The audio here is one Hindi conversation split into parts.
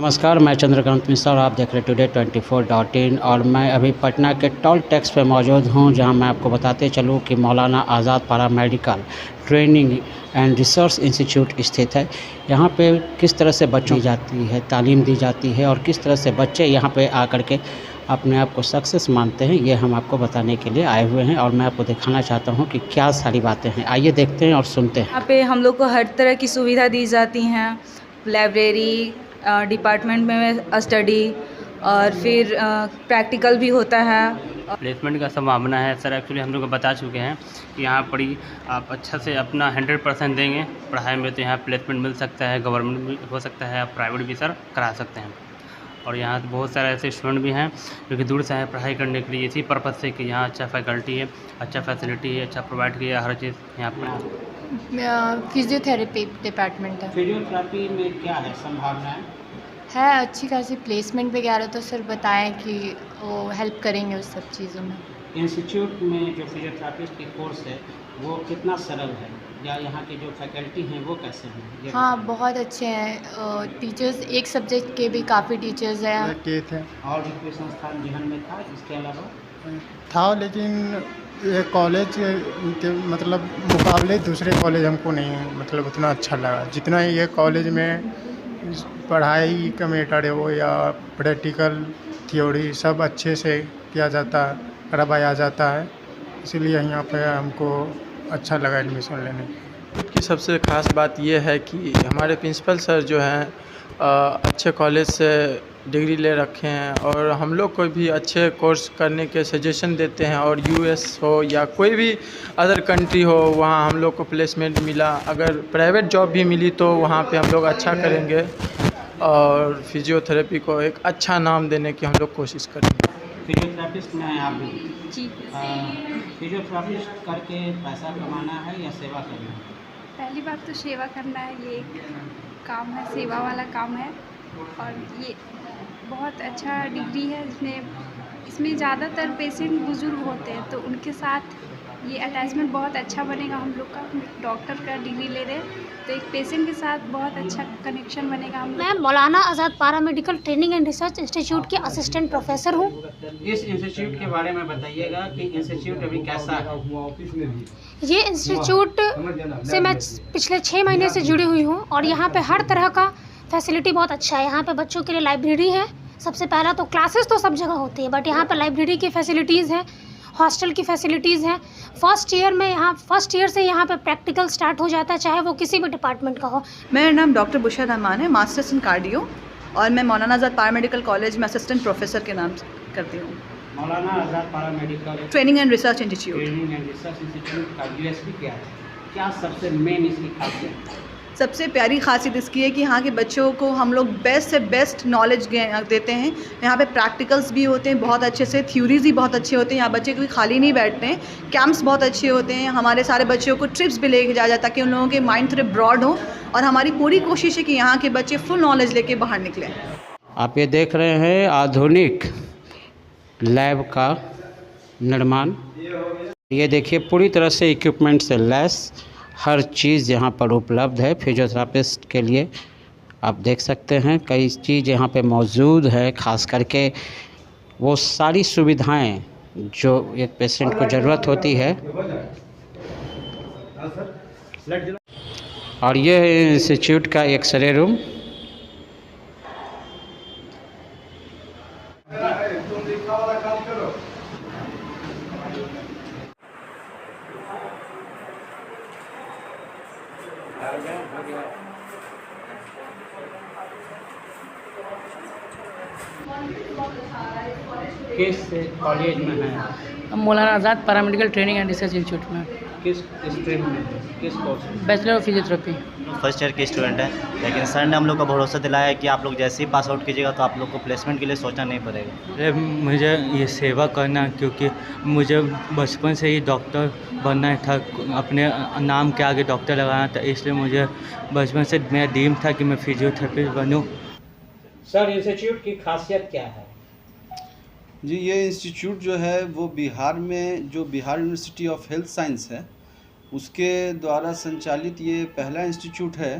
नमस्कार, मैं चंद्रकांत मिश्रा और आप देख रहे हैं today24.in। और मैं अभी पटना के टोल टैक्स पे मौजूद हूं, जहां मैं आपको बताते चलूं कि मौलाना आज़ाद पारा medical training and research institute स्थित है। यहां पे किस तरह से बच्चों की जाती है, तालीम दी जाती है और किस तरह से बच्चे यहां पे आकर के अपने आप को सक्सेस मानते हैं, ये हम आपको बताने के लिए आए हुए हैं। और मैं आपको दिखाना चाहता हूँ कि क्या सारी बातें हैं। आइए देखते हैं और सुनते हैं। यहाँ पे हम लोग को हर तरह की सुविधा दी जाती हैं। लाइब्रेरी, डिपार्टमेंट में स्टडी और फिर प्रैक्टिकल भी होता है। प्लेसमेंट का संभावना है सर। एक्चुअली हम लोग बता चुके हैं कि यहाँ पढ़ी आप अच्छा से अपना 100% देंगे पढ़ाई में तो यहाँ प्लेसमेंट मिल सकता है, गवर्नमेंट भी हो सकता है, आप प्राइवेट भी सर करा सकते हैं। और यहाँ बहुत सारे ऐसे स्टूडेंट भी हैं जो कि दूर से आए पढ़ाई करने के लिए, इसी पर्पज़ से कि यहाँ अच्छा फैकल्टी है, अच्छा फैसिलिटी है, अच्छा प्रोवाइड किया हर चीज़ यहाँ पर। फिजियोथेरेपी डिपार्टमेंट है। फिजियोथेरेपी में क्या है संभावनाएं? है अच्छी खासी प्लेसमेंट वगैरह तो सर बताएं कि वो हेल्प करेंगे उस सब चीज़ों में। इंस्टीट्यूट में जो फिजियोथेरेपिस्ट की कोर्स है वो कितना सरल है, या यहाँ की जो फैकल्टी हैं वो कैसे हैं? हाँ बहुत अच्छे हैं। टीचर्स एक सब्जेक्ट के भी काफ़ी टीचर्स हैं। और भी कोई संस्थान जीवन में था इसके अलावा? था, लेकिन ये कॉलेज के मतलब मुकाबले दूसरे कॉलेज हमको नहीं मतलब उतना अच्छा लगा जितना ये कॉलेज में पढ़ाई का मैटर है वो, या प्रैक्टिकल थ्योरी सब अच्छे से किया जाता है, करवाया जाता है। इसीलिए यहाँ पे हमको अच्छा लगा एडमिशन लेने। की सबसे ख़ास बात यह है कि हमारे प्रिंसिपल सर जो हैं अच्छे कॉलेज से डिग्री ले रखे हैं और हम लोग को भी अच्छे कोर्स करने के सजेशन देते हैं। और यूएस हो या कोई भी अदर कंट्री हो, वहाँ हम लोग को प्लेसमेंट मिला। अगर प्राइवेट जॉब भी मिली तो वहाँ पे हम लोग अच्छा करेंगे और फिजियोथेरेपी को एक अच्छा नाम देने की हम लोग कोशिश करेंगे। फिजियोथेरेपिस्ट में आप भी जी, फिजियोथेरेपिस्ट करके पैसा कमाना है या सेवा करना है? पहली बात तो सेवा करना है, ये एक काम है, सेवा वाला काम है। और ये बहुत अच्छा डिग्री है। इसमें ज़्यादातर पेशेंट बुज़ुर्ग होते हैं, तो उनके साथ ये अटैचमेंट बहुत अच्छा बनेगा। हम लोग का डॉक्टर का डिग्री ले रहे हैं तो एक पेशेंट के साथ बहुत अच्छा कनेक्शन बनेगा। हम मैं मौलाना आज़ाद पारा medical training and research institute की असिस्टेंट प्रोफेसर हूँ। इस इंस्टीट्यूट के बारे में बताइएगा कि इंस्टीट्यूट अभी कैसा है? ये इंस्टीट्यूट से मैं पिछले 6 महीने से जुड़ी हुई हूँ और यहाँ पे हर तरह का फैसिलिटी बहुत अच्छा है। यहाँ पे बच्चों के लिए लाइब्रेरी है। सबसे पहला तो क्लासेस तो सब जगह होती है, बट यहाँ पे लाइब्रेरी की फैसिलिटीज़ हैं, हॉस्टल की फैसिलिटीज़ हैं। फर्स्ट ईयर से यहाँ पे प्रैक्टिकल स्टार्ट हो जाता है, चाहे वो किसी भी डिपार्टमेंट का हो। मेरा नाम डॉक्टर बुशरा रहमान है, मास्टर्स इन कार्डियो, और मैं मौलाना आज़ाद पारा मेडिकल कॉलेज में असिस्टेंट प्रोफेसर के नाम करती हूँ। मौलाना आज़ाद पारा medical training and research institute का यूएसपी क्या है? क्या सबसे मेन इसकी खासियत? सबसे प्यारी खासियत इसकी है कि यहाँ के बच्चों को हम लोग बेस्ट से बेस्ट नॉलेज देते हैं। यहाँ पे प्रैक्टिकल्स भी होते हैं बहुत अच्छे से, थ्योरीज भी बहुत अच्छे होते हैं। यहाँ बच्चे कोई खाली नहीं बैठते हैं। कैंप्स बहुत अच्छे होते हैं। हमारे सारे बच्चों को ट्रिप्स भी लेके जाया जाता है ताकि उन लोगों के माइंड थोड़े ब्रॉड हो। और हमारी पूरी कोशिश है कि यहाँ के बच्चे फुल नॉलेज लेके बाहर निकलें। आप ये देख रहे हैं आधुनिक लैब का निर्माण। ये देखिए पूरी तरह से इक्विपमेंट से लैस हर चीज़ यहाँ पर उपलब्ध है फिजियोथेरेपिस्ट के लिए। आप देख सकते हैं कई चीज़ यहाँ पे मौजूद है, खास करके वो सारी सुविधाएं जो एक पेशेंट को ज़रूरत होती है। और ये है इंस्टीट्यूट का एक्सरे रूम। किस कॉलेज में है? मौलाना आज़ाद पारा medical training and research institute में। किस स्ट्रीम में, किस कोर्स में? Bachelor of physiotherapy. First year के स्टूडेंट हैं, लेकिन सर ने हम लोग का भरोसा दिलाया है कि आप लोग जैसे ही पास आउट कीजिएगा तो आप लोग को प्लेसमेंट के लिए सोचना नहीं पड़ेगा। मुझे ये सेवा करना, क्योंकि मुझे बचपन से ही डॉक्टर बनना था, अपने नाम के आगे डॉक्टर लगाना था, इसलिए मुझे बचपन से मेरा ड्रीम था कि मैं फिजियोथेरेपिस्ट बनूँ। सर इंस्टीट्यूट की खासियत क्या है? जी, ये इंस्टीट्यूट जो है वो बिहार में जो Bihar university of health science है उसके द्वारा संचालित ये पहला इंस्टीट्यूट है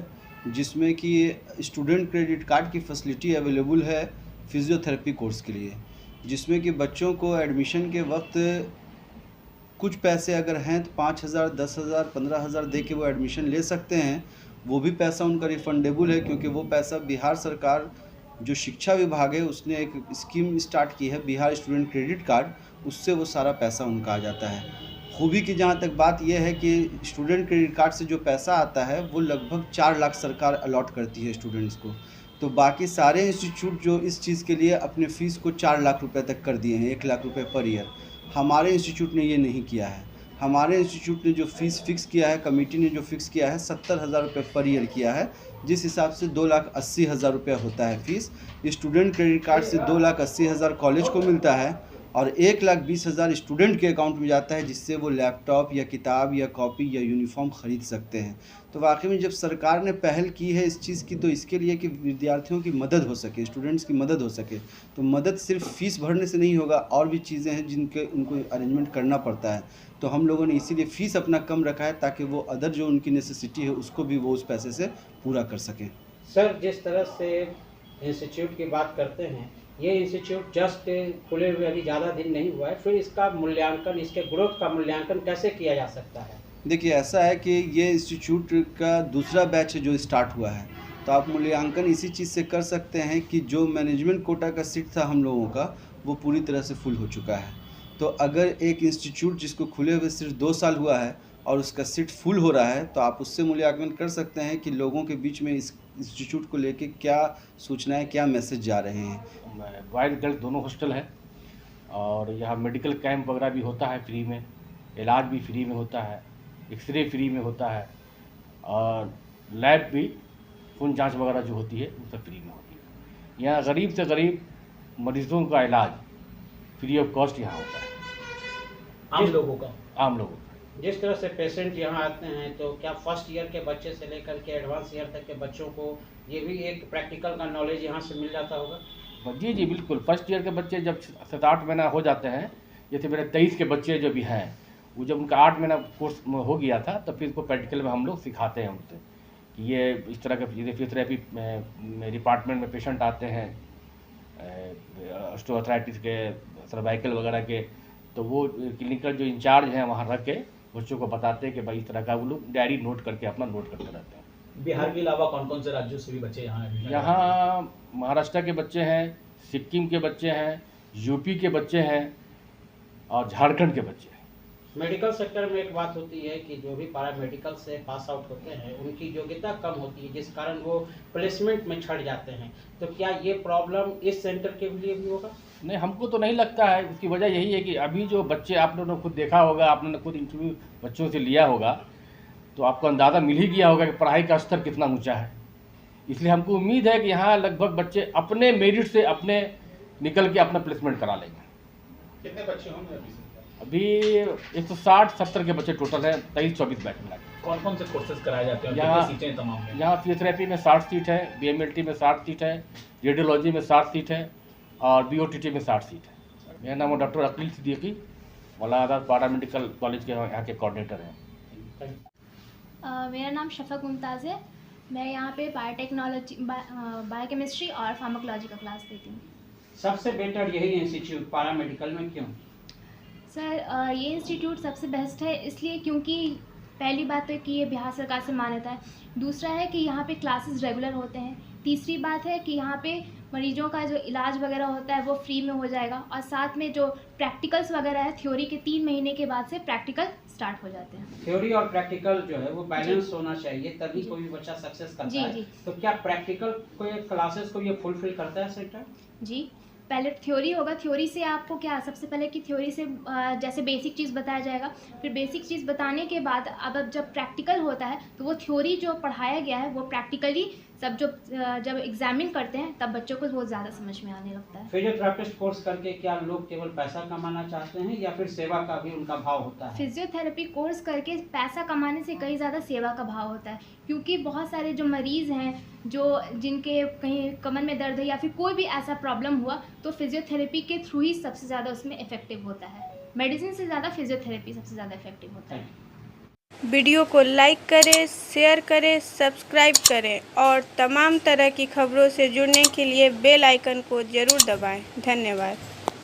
जिसमें कि स्टूडेंट क्रेडिट कार्ड की फैसिलिटी अवेलेबल है फिज़ियोथेरेपी कोर्स के लिए, जिसमें कि बच्चों को एडमिशन के वक्त कुछ पैसे अगर हैं तो 5,000, 10,000, 15,000 दे के वो एडमिशन ले सकते हैं। वो भी पैसा उनका रिफंडेबल है, क्योंकि वो पैसा बिहार सरकार जो शिक्षा विभाग है उसने एक स्कीम स्टार्ट की है बिहार स्टूडेंट क्रेडिट कार्ड, उससे वो सारा पैसा उनका आ जाता है। खूबी की जहाँ तक बात यह है कि स्टूडेंट क्रेडिट कार्ड से जो पैसा आता है वो लगभग 4 लाख सरकार अलॉट करती है स्टूडेंट्स को। तो बाकी सारे इंस्टीट्यूट जो इस चीज़ के लिए अपने फ़ीस को 4 लाख रुपए तक कर दिए हैं, 1 लाख रुपए पर ईयर। हमारे इंस्टीट्यूट ने ये नहीं किया है। हमारे इंस्टीट्यूट ने जो फ़ीस फिक्स किया है, कमेटी ने जो फिक्स किया है 70,000 रुपये पर ईयर किया है, जिस हिसाब से 2,80,000 रुपये होता है फ़ीस। स्टूडेंट क्रेडिट कार्ड से 2,80,000 कॉलेज को मिलता है और 1,20,000 स्टूडेंट के अकाउंट में जाता है, जिससे वो लैपटॉप या किताब या कॉपी या यूनिफॉर्म ख़रीद सकते हैं। तो वाकई में जब सरकार ने पहल की है इस चीज़ की, तो इसके लिए कि विद्यार्थियों की मदद हो सके, स्टूडेंट्स की मदद हो सके, तो मदद सिर्फ फ़ीस भरने से नहीं होगा, और भी चीज़ें हैं जिनके उनको अरेंजमेंट करना पड़ता है। तो हम लोगों ने इसीलिए फ़ीस अपना कम रखा है, ताकि वो अदर जो उनकी नेसेसिटी है उसको भी वो उस पैसे से पूरा कर सकें। सर, जिस तरह से इंस्टीट्यूट की बात करते हैं, ये इंस्टीट्यूट जस्ट खुले हुए अभी ज़्यादा दिन नहीं हुआ है, फिर इसका मूल्यांकन, इसके ग्रोथ का मूल्यांकन कैसे किया जा सकता है? देखिए, ऐसा है कि ये इंस्टीट्यूट का दूसरा बैच है जो स्टार्ट हुआ है, तो आप मूल्यांकन इसी चीज़ से कर सकते हैं कि जो मैनेजमेंट कोटा का सीट था हम लोगों का, वो पूरी तरह से फुल हो चुका है। तो अगर एक इंस्टीट्यूट जिसको खुले हुए सिर्फ 2 साल हुआ है और उसका सीट फुल हो रहा है, तो आप उससे मूल्यांकन कर सकते हैं कि लोगों के बीच में इस इंस्टीट्यूट को लेके क्या सूचनाएं, क्या मैसेज जा रहे हैं। बॉयज़ गर्ल्स दोनों हॉस्टल है और यहाँ मेडिकल कैंप वगैरह भी होता है फ्री में, इलाज भी फ्री में होता है, एक्सरे फ्री में होता है और लैब भी, खून जांच वगैरह जो होती है वो सब फ्री में होती है। यहाँ गरीब से गरीब मरीजों का इलाज फ्री ऑफ कॉस्ट यहाँ होता है, आम लोगों का। जिस तरह से पेशेंट यहाँ आते हैं, तो क्या फर्स्ट ईयर के बच्चे से लेकर के एडवांस ईयर तक के बच्चों को ये भी एक प्रैक्टिकल का नॉलेज यहाँ से मिल जाता होगा? जी जी बिल्कुल। फर्स्ट ईयर के बच्चे जब 7-8 महीना हो जाते हैं, जैसे मेरे 23 के बच्चे जो भी हैं, वो जब उनका 8 महीना कोर्स हो गया था, तब फिर इसको प्रैक्टिकल में हम लोग सिखाते हैं उनसे कि ये इस तरह के फिजियोथेरेपी डिपार्टमेंट में पेशेंट आते हैं ऑस्टियोआर्थराइटिस के, सर्वाइकल वगैरह के, तो वो क्लिनिकल जो इंचार्ज हैं वहाँ रख के बच्चों को बताते हैं कि भाई इस तरह का, वो लोग डायरी नोट करके अपना नोट करते रहते हैं। बिहार के अलावा कौन कौन से राज्यों से भी बच्चे यहाँ महाराष्ट्र के बच्चे हैं, सिक्किम के बच्चे हैं, यूपी के बच्चे हैं और झारखंड के बच्चे हैं। मेडिकल सेक्टर में एक बात होती है कि जो भी पैरामेडिकल से पास आउट होते हैं उनकी योग्यता कम होती है, जिस कारण वो प्लेसमेंट में छट जाते हैं। तो क्या ये प्रॉब्लम इस सेंटर के लिए भी होगा? नहीं, हमको तो नहीं लगता है। इसकी वजह यही है कि अभी जो बच्चे, आप लोगों ने खुद देखा होगा, आप लोगों ने खुद इंटरव्यू बच्चों से लिया होगा, तो आपको अंदाज़ा मिल ही गया होगा कि पढ़ाई का स्तर कितना ऊंचा है। इसलिए हमको उम्मीद है कि यहाँ लगभग बच्चे अपने मेरिट से अपने निकल के अपना प्लेसमेंट करा लेंगे। कितने बच्चे होंगे अभी 160-70 के बच्चे टोटल हैं, 23-24 बैच में। कौन कौन से कोर्सेज कराए जाते हैं? यहाँ कितनी सीटें तमाम में? यहाँ फिजियोथेरेपी में 60 सीट है, BMLT में 60 सीट है, रेडियोलॉजी में 60 सीट है और BOTT में 60 सीट है। मेरा नाम है डॉक्टर अकील सिद्दीकी, मौलाना आज़ाद पैरामेडिकल कॉलेज के यहाँ के कोऑर्डिनेटर हैं। मेरा नाम शफक मुमताज़ है। मैं यहाँ पे बायोटेक्नोलॉजी, बायोकेमिस्ट्री और फार्माकोलॉजी का क्लास देती हूँ। सबसे बेटर यही इंस्टीट्यूट पैरामेडिकल में क्यों? सर, ये इंस्टीट्यूट सबसे बेस्ट है इसलिए क्योंकि पहली बात तो कि ये बिहार सरकार से मान्यता है, दूसरा है कि यहाँ पे क्लासेस रेगुलर होते हैं, तीसरी बात है कि यहाँ पे मरीजों का जो इलाज वगैरह होता है वो फ्री में हो जाएगा, और साथ में जो प्रैक्टिकल्स वगैरह है, थ्योरी के 3 महीने के बाद से प्रैक्टिकल स्टार्ट हो जाते हैं। थ्योरी और प्रैक्टिकल जो है वो बैलेंस होना चाहिए, तभी कोई भी बच्चा सक्सेस करता है। जी। तो क्या प्रैक्टिकल को क्लासेस को ये फुलफिल करता है सेंटर? जी, पहले थ्योरी होगा, थ्योरी से आपको क्या, सबसे पहले कि थ्योरी से जैसे बेसिक चीज़ बताया जाएगा, फिर बेसिक चीज़ बताने के बाद अब जब प्रैक्टिकल होता है तो वो थ्योरी जो पढ़ाया गया है वो प्रैक्टिकली सब जब एग्जामिन करते हैं तब बच्चों को बहुत ज़्यादा समझ में आने लगता है। फिजियोथेरेपिस्ट कोर्स करके क्या लोग केवल पैसा कमाना चाहते हैं या फिर सेवा का भी उनका भाव होता है? फिजियोथेरेपी कोर्स करके पैसा कमाने से कई ज़्यादा सेवा का भाव होता है, क्योंकि बहुत सारे जो मरीज़ हैं जिनके कहीं कमर में दर्द है या फिर कोई भी ऐसा प्रॉब्लम हुआ, तो फिजियोथेरेपी के थ्रू ही सबसे ज़्यादा उसमें इफेक्टिव होता है। मेडिसिन से ज़्यादा फिजियोथेरेपी सबसे ज़्यादा इफेक्टिव होता है। वीडियो को लाइक करें, शेयर करें, सब्सक्राइब करें और तमाम तरह की खबरों से जुड़ने के लिए बेल आइकन को ज़रूर दबाएं। धन्यवाद।